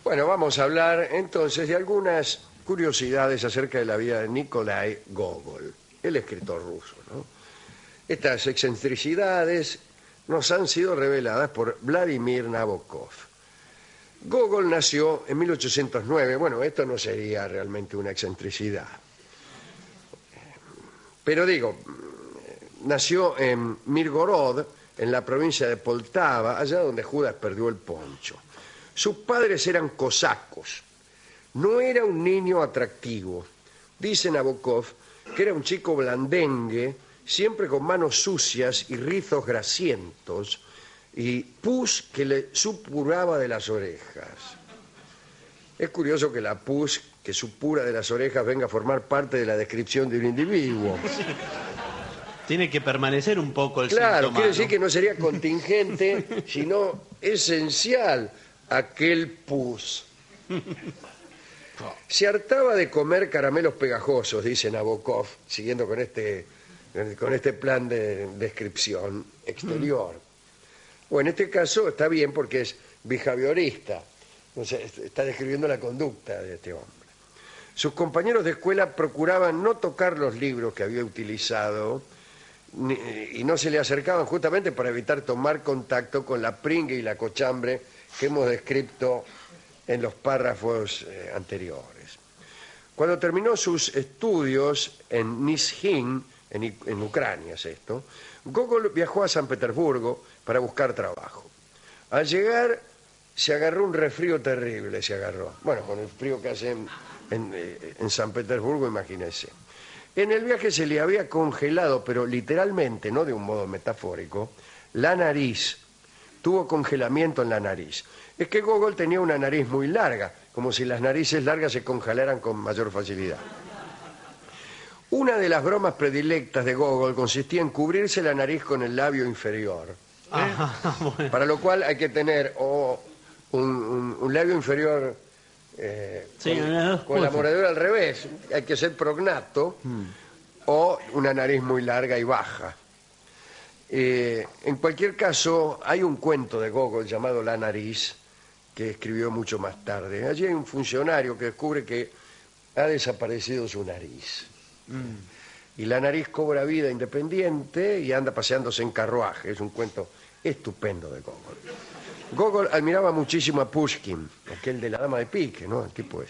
Bueno, vamos a hablar entonces de algunas curiosidades acerca de la vida de Nikolai Gogol, el escritor ruso, ¿no? Estas excentricidades nos han sido reveladas por Vladimir Nabokov. Gogol nació en 1809. Bueno, esto no sería realmente una excentricidad. Pero digo, nació en Mirgorod, en la provincia de Poltava, allá donde Judas perdió el poncho. Sus padres eran cosacos. No era un niño atractivo. Dice Nabokov que era un chico blandengue, siempre con manos sucias y rizos grasientos, y pus que le supuraba de las orejas. Es curioso que la pus que supura de las orejas venga a formar parte de la descripción de un individuo. Tiene que permanecer un poco el Claro, síntoma, quiere decir que no sería contingente, sino esencial aquel pus. Se hartaba de comer caramelos pegajosos, dice Nabokov, siguiendo con este plan de descripción exterior. O en este caso está bien porque es behaviorista, entonces está describiendo la conducta de este hombre. Sus compañeros de escuela procuraban no tocar los libros que había utilizado y no se le acercaban justamente para evitar tomar contacto con la pringue y la cochambre que hemos descrito en los párrafos anteriores. Cuando terminó sus estudios en Nizhyn, en Ucrania es esto, Gogol viajó a San Petersburgo para buscar trabajo. Al llegar se agarró un resfrío terrible, Bueno, con el frío que hace en San Petersburgo, imagínense. En el viaje se le había congelado, pero literalmente, no de un modo metafórico, la nariz. Tuvo congelamiento en la nariz. Es que Gogol tenía una nariz muy larga, como si las narices largas se congelaran con mayor facilidad. Una de las bromas predilectas de Gogol consistía en cubrirse la nariz con el labio inferior. Bueno. Para lo cual hay que tener un labio inferior Sí, con la mordedura al revés, hay que ser prognato, o una nariz muy larga y baja. En cualquier caso, hay un cuento de Gogol llamado La nariz, que escribió mucho más tarde. Allí hay un funcionario que descubre que ha desaparecido su nariz. Y la nariz cobra vida independiente y anda paseándose en carruaje. Es un cuento estupendo de Gogol. Gogol admiraba muchísimo a Pushkin, aquel de la dama de pique, ¿no? El tipo es.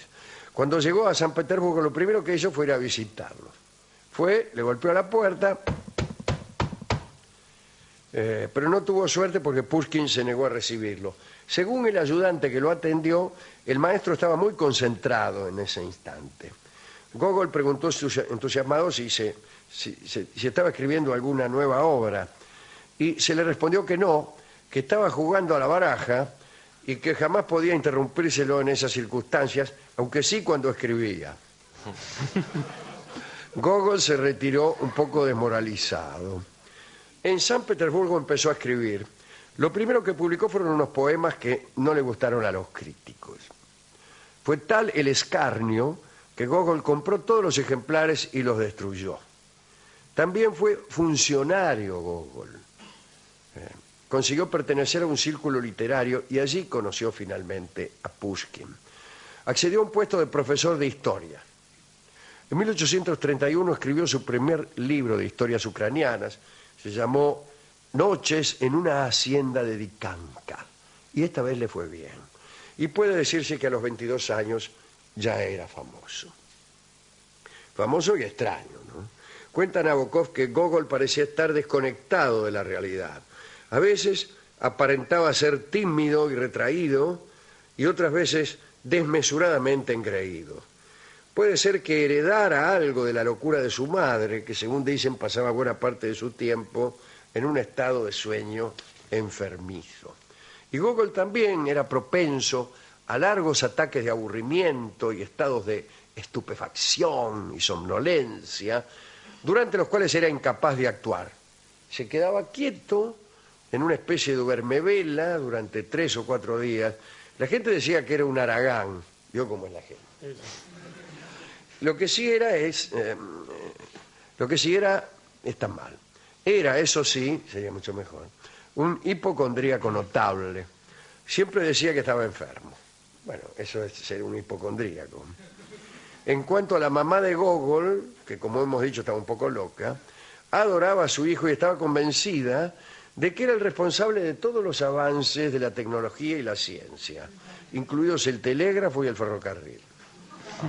Cuando llegó a San Petersburgo, lo primero que hizo fue ir a visitarlo. Le golpeó a la puerta, pero no tuvo suerte porque Pushkin se negó a recibirlo. Según el ayudante que lo atendió, el maestro estaba muy concentrado en ese instante. Gogol preguntó entusiasmado si estaba escribiendo alguna nueva obra, y se le respondió que no, que estaba jugando a la baraja y que jamás podía interrumpírselo en esas circunstancias, aunque sí cuando escribía. Gogol se retiró un poco desmoralizado. En San Petersburgo empezó a escribir. Lo primero que publicó fueron unos poemas que no le gustaron a los críticos. Fue tal el escarnio que Gogol compró todos los ejemplares y los destruyó. También fue funcionario Gogol. Consiguió pertenecer a un círculo literario y allí conoció finalmente a Pushkin. Accedió a un puesto de profesor de historia. En 1831 escribió su primer libro de historias ucranianas. Se llamó Noches en una hacienda de Dikanka. Y esta vez le fue bien. Y puede decirse que a los 22 años ya era famoso. Famoso y extraño, ¿no? Cuenta Nabokov que Gogol parecía estar desconectado de la realidad. A veces aparentaba ser tímido y retraído, y otras veces desmesuradamente engreído. Puede ser que heredara algo de la locura de su madre, que según dicen pasaba buena parte de su tiempo en un estado de sueño enfermizo. Y Gogol también era propenso a largos ataques de aburrimiento y estados de estupefacción y somnolencia, durante los cuales era incapaz de actuar. Se quedaba quieto en una especie de duermevela durante 3 o 4 días. La gente decía que era un haragán. ¿Vio cómo es la gente? Lo que sí era está mal. Era, eso sí, sería mucho mejor, un hipocondríaco notable. Siempre decía que estaba enfermo. Bueno, eso es ser un hipocondríaco. En cuanto a la mamá de Gogol, que como hemos dicho estaba un poco loca, adoraba a su hijo y estaba convencida de que era el responsable de todos los avances de la tecnología y la ciencia, incluidos el telégrafo y el ferrocarril.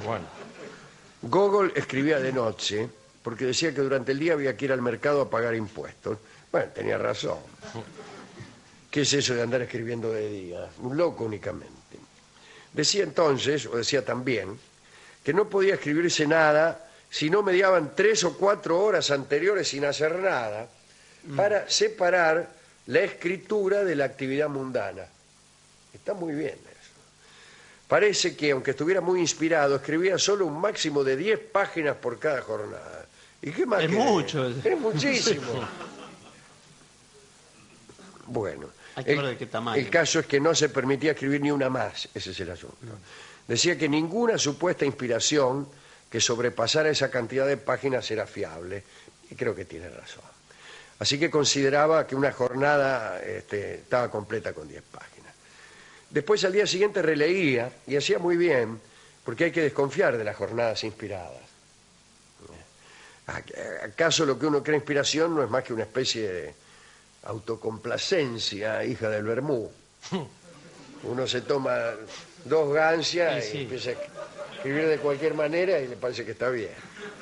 Bueno. Gogol escribía de noche porque decía que durante el día había que ir al mercado a pagar impuestos. Bueno, tenía razón. ¿Qué es eso de andar escribiendo de día? Un loco únicamente. Decía entonces, o decía también, que no podía escribirse nada si no mediaban 3 o 4 horas anteriores sin hacer nada para separar la escritura de la actividad mundana. Está muy bien eso. Parece que, aunque estuviera muy inspirado, escribía solo un máximo de 10 páginas por cada jornada. ¿Y qué más? Es mucho. Es muchísimo. Bueno, Hay que ver de qué tamaño. el caso es que no se permitía escribir ni una más, ese es el asunto. Decía que ninguna supuesta inspiración que sobrepasara esa cantidad de páginas era fiable, y creo que tiene razón. Así que consideraba que una jornada estaba completa con 10 páginas. Después al día siguiente releía, y hacía muy bien, porque hay que desconfiar de las jornadas inspiradas. ¿Acaso lo que uno cree inspiración no es más que una especie de autocomplacencia, hija del vermú? Uno se toma 2 gancias Sí, sí. y empieza a escribir de cualquier manera y le parece que está bien.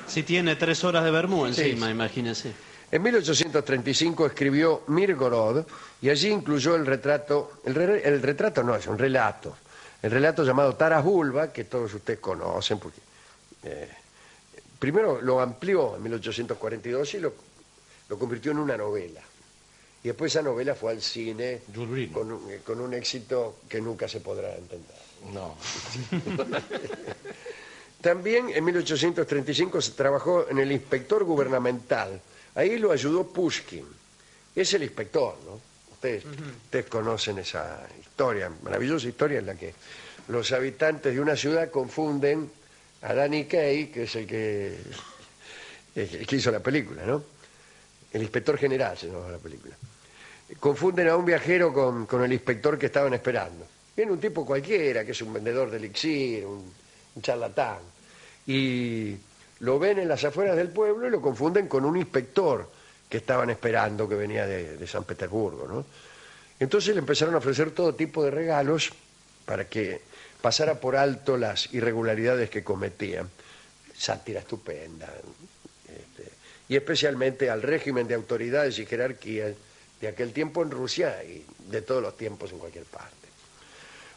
Si tiene 3 horas de vermú encima, sí. imagínese. En 1835 escribió Mirgorod y allí incluyó el retrato, el retrato no, es un relato, el relato llamado Taras Bulba, que todos ustedes conocen, porque primero lo amplió en 1842 y lo convirtió en una novela. Y después esa novela fue al cine Jules con un éxito que nunca se podrá entender. No. También en 1835 se trabajó en El inspector gubernamental. Ahí lo ayudó Pushkin. Es el inspector, ¿no? Ustedes conocen esa historia, maravillosa historia en la que los habitantes de una ciudad confunden a Danny Kaye, que es el que hizo la película, ¿no? El inspector general se llama la película. Confunden a un viajero con el inspector que estaban esperando. Viene un tipo cualquiera, que es un vendedor de elixir, un charlatán. Y lo ven en las afueras del pueblo y lo confunden con un inspector que estaban esperando, que venía de San Petersburgo, ¿no? Entonces le empezaron a ofrecer todo tipo de regalos para que pasara por alto las irregularidades que cometían. Sátira estupenda. Y especialmente al régimen de autoridades y jerarquías de aquel tiempo en Rusia y de todos los tiempos en cualquier parte.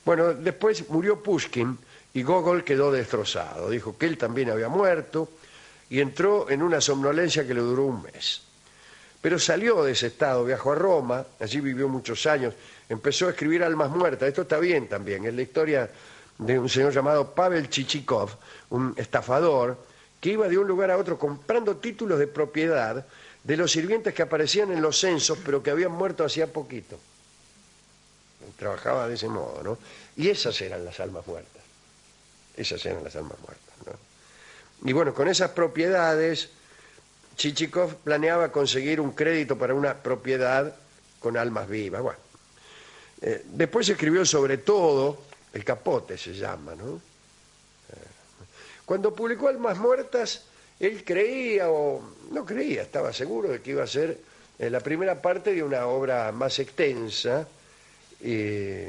Bueno, después murió Pushkin y Gogol quedó destrozado. Dijo que él también había muerto y entró en una somnolencia que le duró un mes. Pero salió de ese estado, viajó a Roma, allí vivió muchos años, empezó a escribir Almas muertas. Esto está bien también, es la historia de un señor llamado Pavel Chichikov, un estafador que iba de un lugar a otro comprando títulos de propiedad de los sirvientes que aparecían en los censos, pero que habían muerto hacía poquito. Trabajaba de ese modo, ¿no? Y esas eran las almas muertas. Esas eran las almas muertas, ¿no? Y bueno, con esas propiedades, Chichikov planeaba conseguir un crédito para una propiedad con almas vivas. Bueno, después escribió sobre todo, El Capote se llama, ¿no? Cuando publicó Almas muertas, él creía, o no creía, estaba seguro de que iba a ser la primera parte de una obra más extensa, y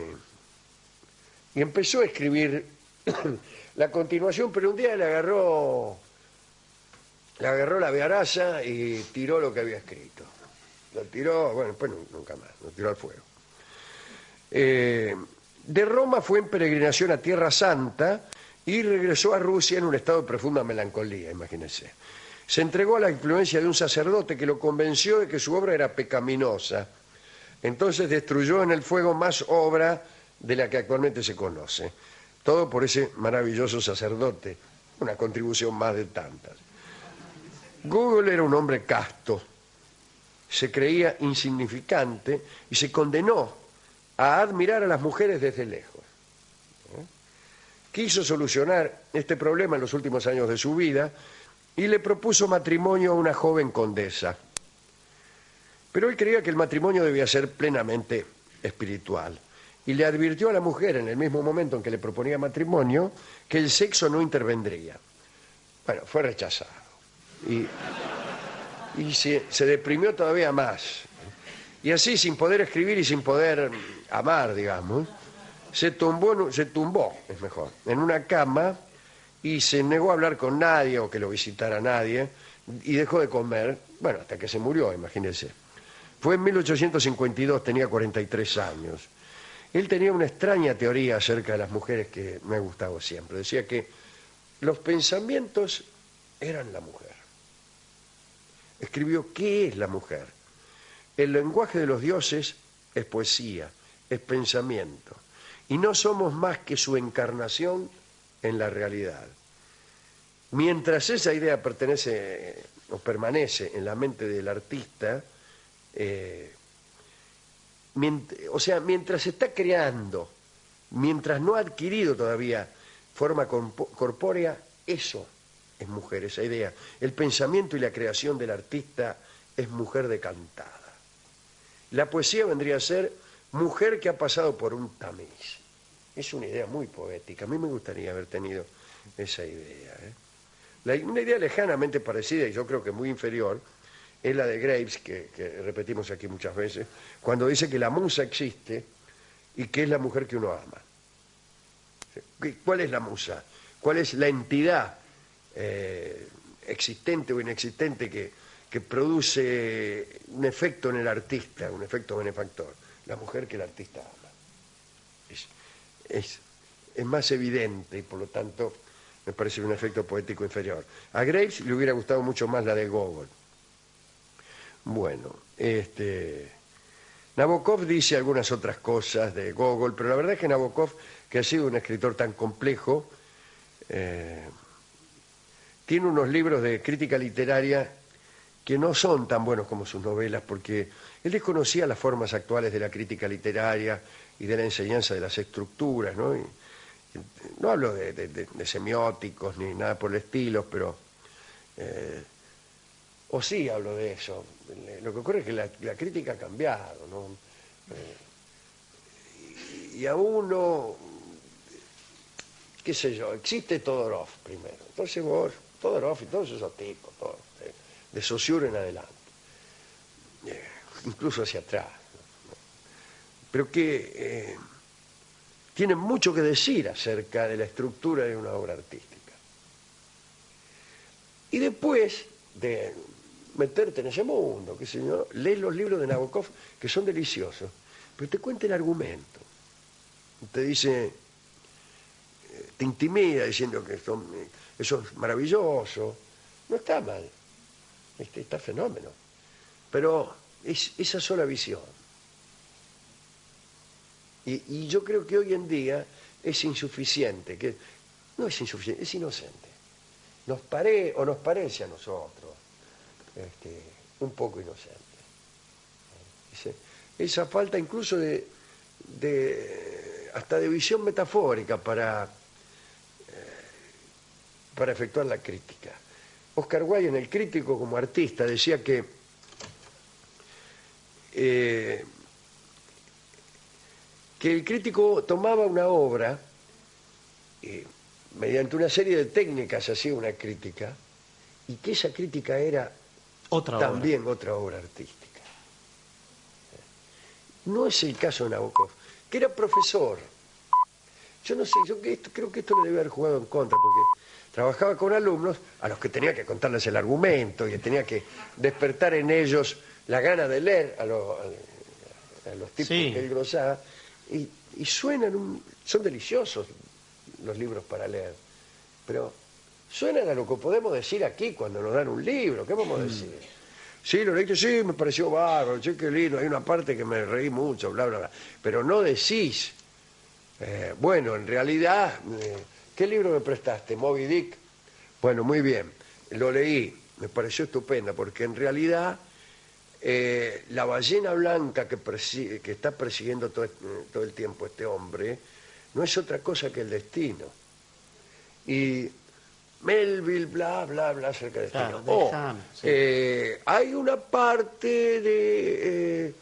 empezó a escribir la continuación, pero un día le agarró la bearaza y tiró lo que había escrito. Lo tiró, bueno, después nunca más, lo tiró al fuego. De Roma fue en peregrinación a Tierra Santa y regresó a Rusia en un estado de profunda melancolía, imagínense. Se entregó a la influencia de un sacerdote que lo convenció de que su obra era pecaminosa. Entonces destruyó en el fuego más obra de la que actualmente se conoce. Todo por ese maravilloso sacerdote, una contribución más de tantas. Gogol era un hombre casto, se creía insignificante y se condenó a admirar a las mujeres desde lejos. Quiso solucionar este problema en los últimos años de su vida y le propuso matrimonio a una joven condesa. Pero él creía que el matrimonio debía ser plenamente espiritual y le advirtió a la mujer en el mismo momento en que le proponía matrimonio que el sexo no intervendría. Bueno, fue rechazado y se deprimió todavía más. Y así, sin poder escribir y sin poder amar, digamos, se tumbó, es mejor, en una cama y se negó a hablar con nadie o que lo visitara nadie y dejó de comer, bueno, hasta que se murió, imagínense. Fue en 1852, tenía 43 años. Él tenía una extraña teoría acerca de las mujeres que me ha gustado siempre. Decía que los pensamientos eran la mujer. Escribió, ¿qué es la mujer? El lenguaje de los dioses es poesía, es pensamiento. Y no somos más que su encarnación en la realidad. Mientras esa idea pertenece o permanece en la mente del artista, mientras está creando, mientras no ha adquirido todavía forma corpórea, eso es mujer, esa idea. El pensamiento y la creación del artista es mujer decantada. La poesía vendría a ser mujer que ha pasado por un tamiz. Es una idea muy poética. A mí me gustaría haber tenido esa idea. Una idea lejanamente parecida, y yo creo que muy inferior, es la de Graves, que repetimos aquí muchas veces, cuando dice que la musa existe y que es la mujer que uno ama. ¿Cuál es la musa? ¿Cuál es la entidad existente o inexistente que produce un efecto en el artista, un efecto benefactor? La mujer que el artista ama. Es más evidente y por lo tanto me parece un efecto poético inferior. A Graves le hubiera gustado mucho más la de Gogol. Bueno, Nabokov dice algunas otras cosas de Gogol, pero la verdad es que Nabokov, que ha sido un escritor tan complejo, tiene unos libros de crítica literaria que no son tan buenos como sus novelas, porque él desconocía las formas actuales de la crítica literaria y de la enseñanza de las estructuras, ¿no? No hablo de semióticos ni nada por el estilo, pero... o sí hablo de eso. Lo que ocurre es que la crítica ha cambiado, ¿no? Y a uno, qué sé yo, existe Todorov primero. Entonces vos, Todorov y todos esos tipos, todos, de Saussure en adelante, incluso hacia atrás, ¿no? Pero que tienen mucho que decir acerca de la estructura de una obra artística. Y después de meterte en ese mundo, qué sé yo, lees los libros de Nabokov, que son deliciosos, pero te cuenta el argumento. Te dice, te intimida diciendo que eso es maravilloso. No está mal, está fenómeno. Pero es esa sola visión. Y yo creo que hoy en día es insuficiente, no es insuficiente, es inocente. Nos parece a nosotros un poco inocente. Esa falta incluso hasta de visión metafórica para efectuar la crítica. Oscar Wilde, en El Crítico como artista, decía que el crítico tomaba una obra mediante una serie de técnicas hacía una crítica y que esa crítica era también otra obra artística. No es el caso de Nabokov, que era profesor. Yo no sé, creo que esto le debe haber jugado en contra, porque trabajaba con alumnos a los que tenía que contarles el argumento y tenía que despertar en ellos la gana de leer a los tipos que él glosaba. Y son deliciosos los libros para leer, pero suenan a lo que podemos decir aquí cuando nos dan un libro. ¿Qué vamos a decir? Sí, lo leíste, sí, me pareció bárbaro, che, qué lindo, hay una parte que me reí mucho, bla, bla, bla. Pero no decís, bueno, en realidad, ¿qué libro me prestaste? Moby Dick. Bueno, muy bien, lo leí, me pareció estupenda, porque en realidad la ballena blanca que está persiguiendo todo el tiempo este hombre no es otra cosa que el destino. Y Melville, bla, bla, bla, acerca del destino. Claro, hay una parte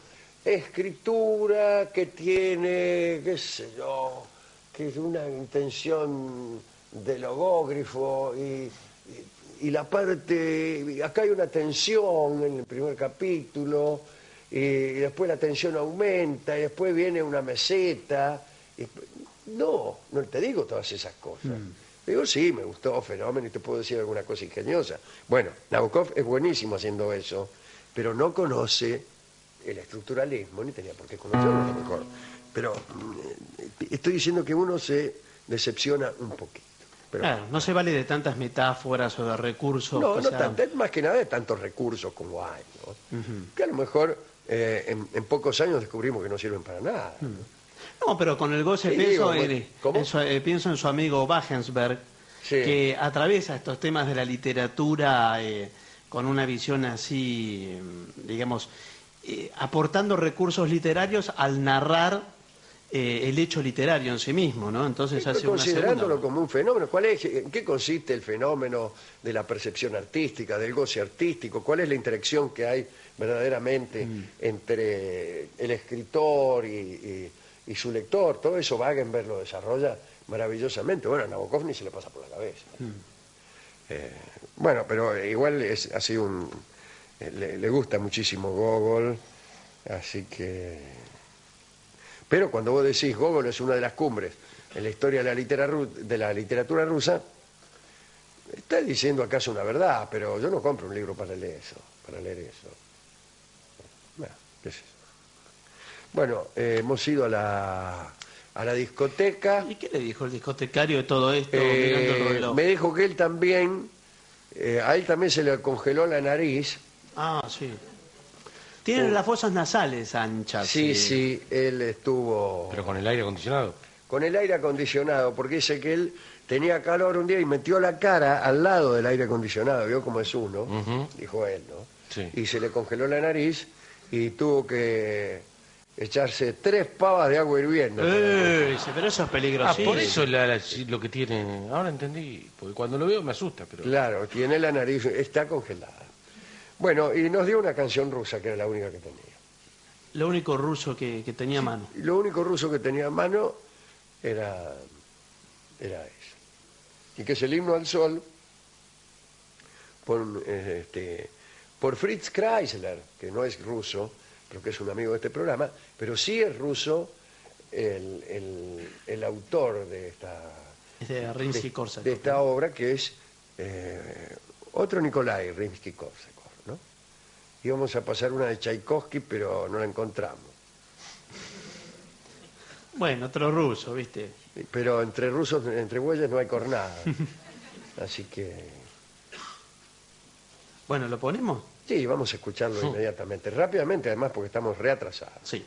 escritura que tiene, qué sé yo, que es una intención de logógrafo y la parte, acá hay una tensión en el primer capítulo y después la tensión aumenta y después viene una meseta. No te digo todas esas cosas. Digo, sí, me gustó Fenómeno y te puedo decir alguna cosa ingeniosa. Bueno, Nabokov es buenísimo haciendo eso, pero no conoce el estructuralismo, ni tenía por qué conocerlo a lo mejor. Pero estoy diciendo que uno se decepciona un poquito. Pero, Claro, no se vale de tantas metáforas o de recursos. no, que no sean- tanto, es más que nada de tantos recursos como hay, ¿no? Que a lo mejor en pocos años descubrimos que no sirven para nada, ¿no? No, pero con el goce Sí, pienso, digo, ¿cómo? pienso en su amigo Wagensberg, Sí. que atraviesa estos temas de la literatura con una visión así, digamos, aportando recursos literarios al narrar el hecho literario en sí mismo, ¿no? Entonces hace una Considerándolo segunda... como un fenómeno, ¿en qué consiste el fenómeno de la percepción artística, del goce artístico? ¿Cuál es la interacción que hay verdaderamente entre el escritor y su lector? Todo eso Wagenberg lo desarrolla maravillosamente. Bueno, a Nabokov ni se le pasa por la cabeza. Bueno, pero igual ha sido le gusta muchísimo Gogol, así que... Pero cuando vos decís Gogol es una de las cumbres en la historia de la literatura rusa, estás diciendo acaso una verdad, pero yo no compro un libro para leer eso. Bueno, qué sé yo. Bueno, hemos ido a la discoteca. ¿Y qué le dijo el discotecario de todo esto, mirando el reloj? Me dijo que él también, a él también se le congeló la nariz. Ah, sí. Tienen las fosas nasales anchas. Sí, él estuvo Pero con el aire acondicionado. con el aire acondicionado, porque dice que él tenía calor un día y metió la cara al lado del aire acondicionado, vio cómo es uno, dijo él, ¿no? Sí. Y se le congeló la nariz y tuvo que echarse 3 pavas de agua hirviendo. Dice, pero eso es peligrosísimo. Por eso lo que tiene... Ahora entendí, porque cuando lo veo me asusta, pero... Claro, tiene la nariz, está congelada. Bueno, y nos dio una canción rusa, que era la única que tenía. Lo único ruso que tenía a mano. Y lo único ruso que tenía a mano era eso. Y que es el himno al sol por Fritz Kreisler, que no es ruso, pero que es un amigo de este programa, pero sí es ruso el autor de Es de Rimsky-Korsakov. de esta obra, que es otro Nikolai Rimsky-Korsakov, ¿no? Íbamos a pasar una de Tchaikovsky, pero no la encontramos. Bueno, otro ruso, ¿viste? Pero entre rusos, entre bueyes no hay cornada. Así que... Bueno, ¿lo ponemos? Sí, vamos a escucharlo inmediatamente. Rápidamente, además, porque estamos reatrasados. Sí.